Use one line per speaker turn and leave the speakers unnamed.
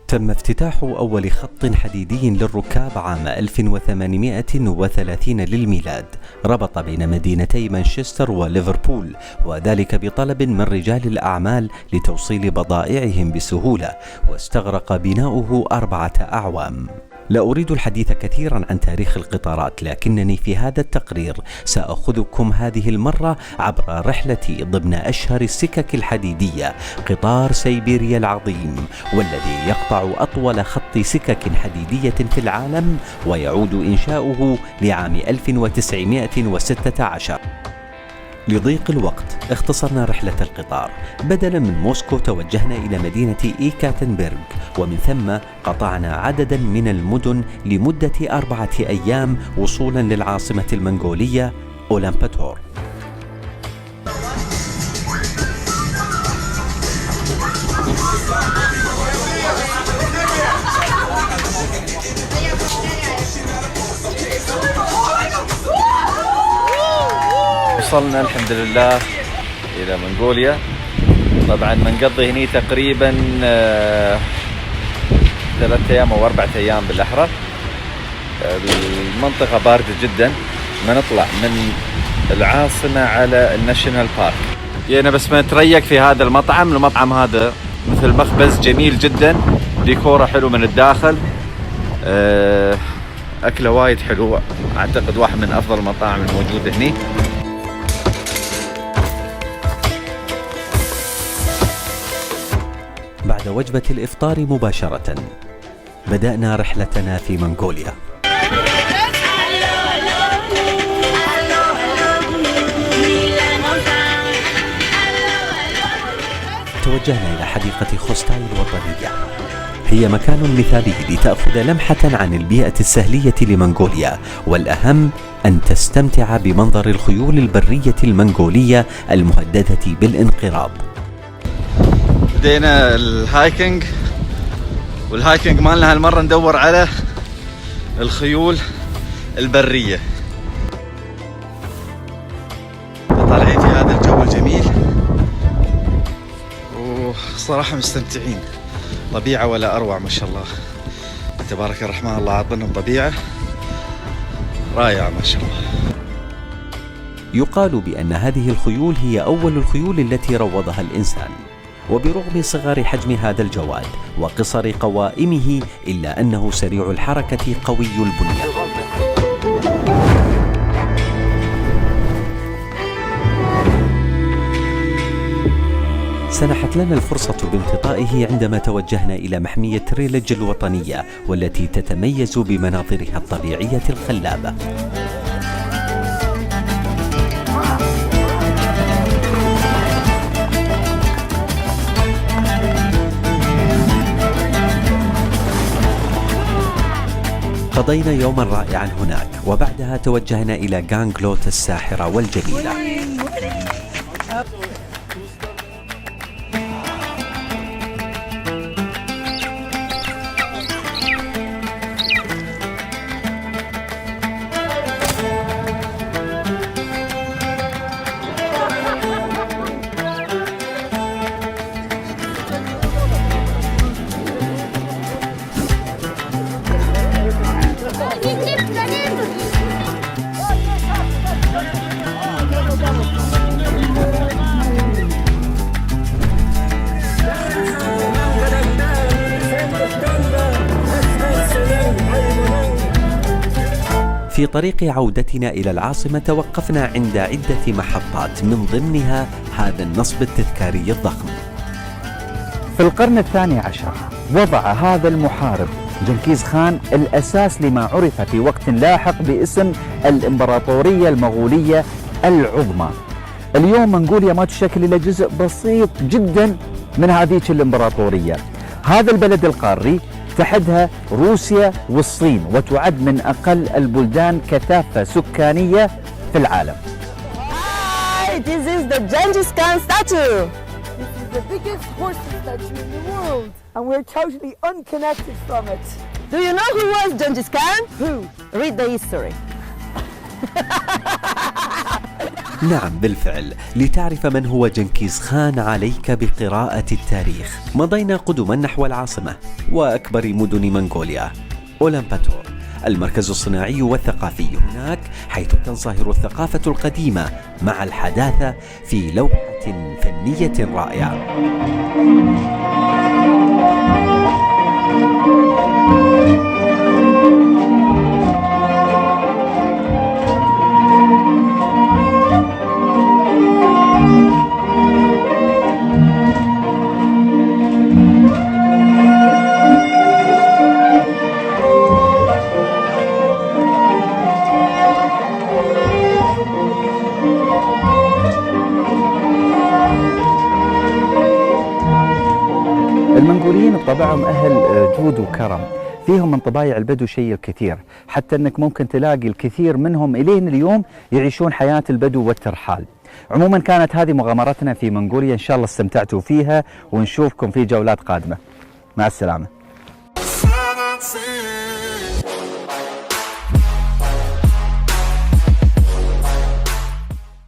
تم افتتاح أول خط حديدي للركاب عام 1830 للميلاد، ربط بين مدينتي مانشستر وليفربول، وذلك بطلب من رجال الأعمال لتوصيل بضائعهم بسهولة، واستغرق بناؤه 4 أعوام. لا أريد الحديث كثيرا عن تاريخ القطارات، لكنني في هذا التقرير سأخذكم هذه المرة عبر رحلتي ضمن أشهر السكك الحديدية، قطار سيبيريا العظيم، والذي يقطع أطول خط سكك حديدية في العالم، ويعود إنشاؤه لعام 1916. لضيق الوقت اختصرنا رحلة القطار، بدلا من موسكو توجهنا إلى مدينة إيكاتنبرغ، ومن ثم قطعنا عددا من المدن لمدة 4 أيام وصولا للعاصمة المنغولية أولانباتور.
وصلنا الحمد لله إلى منغوليا. طبعا بنقضي هني تقريبا 3 أيام أو 4 أيام بالأحرى. المنطقة باردة جدا. ما نطلع من العاصمة على الناشونال بارك، جينا بس نتريق في هذا المطعم. المطعم هذا مثل مخبز جميل جدا، ديكوره حلو من الداخل، أكله وايد حلوة، أعتقد واحد من أفضل المطاعم الموجودة هني.
بعد وجبة الإفطار مباشرة بدأنا رحلتنا في منغوليا. توجهنا إلى حديقة خوستاي الوطنية، هي مكان مثالي لتأخذ لمحة عن البيئة السهلية لمنغوليا، والأهم أن تستمتع بمنظر الخيول البرية المنغولية المهددة بالانقراض.
بدينا الهايكنج، والهايكنج مالنا هالمرة ندور على الخيول البرية. طالعين في هذا الجو الجميل وصراحة مستمتعين، طبيعة ولا أروع ما شاء الله، تبارك الرحمن، الله عطنهم طبيعة رائعة ما شاء الله.
يقال بأن هذه الخيول هي أول الخيول التي روضها الإنسان، وبرغم صغر حجم هذا الجواد وقصر قوائمه إلا أنه سريع الحركة قوي البنية. سنحت لنا الفرصة بامتطائه عندما توجهنا إلى محمية ريلج الوطنية، والتي تتميز بمناظرها الطبيعية الخلابة. قضينا يوما رائعا هناك، وبعدها توجهنا إلى غانغلوت الساحرة والجميلة. في طريق عودتنا إلى العاصمة توقفنا عند عدة محطات، من ضمنها هذا النصب التذكاري الضخم.
في القرن الثاني عشر وضع هذا المحارب جنكيز خان الأساس لما عرف في وقت لاحق باسم الإمبراطورية المغولية العظمى. اليوم منغوليا ما تشكل إلا جزء بسيط جدا من هذيك الإمبراطورية. هذا البلد القاري تحدها روسيا والصين، وتعد من أقل البلدان كثافة سكانية في العالم.
Hi, this is the Genghis Khan statue. This is the biggest horse statue in the world, and we're totally unconnected from it. Do you know who was Genghis Khan? Who? Read the history.
نعم بالفعل، لتعرف من هو جنكيز خان عليك بقراءة التاريخ. مضينا قدما نحو العاصمة وأكبر مدن منغوليا أولانباتور، المركز الصناعي والثقافي هناك، حيث تنصهر الثقافة القديمة مع الحداثة في لوحة فنية رائعة.
المنغوليين بطبعهم أهل جود وكرم، فيهم من طبايع البدو شيء الكثير، حتى أنك ممكن تلاقي الكثير منهم إلين اليوم يعيشون حياة البدو والترحال. عموما كانت هذه مغامرتنا في منغوليا، إن شاء الله استمتعتوا فيها ونشوفكم في جولات قادمة. مع السلامة.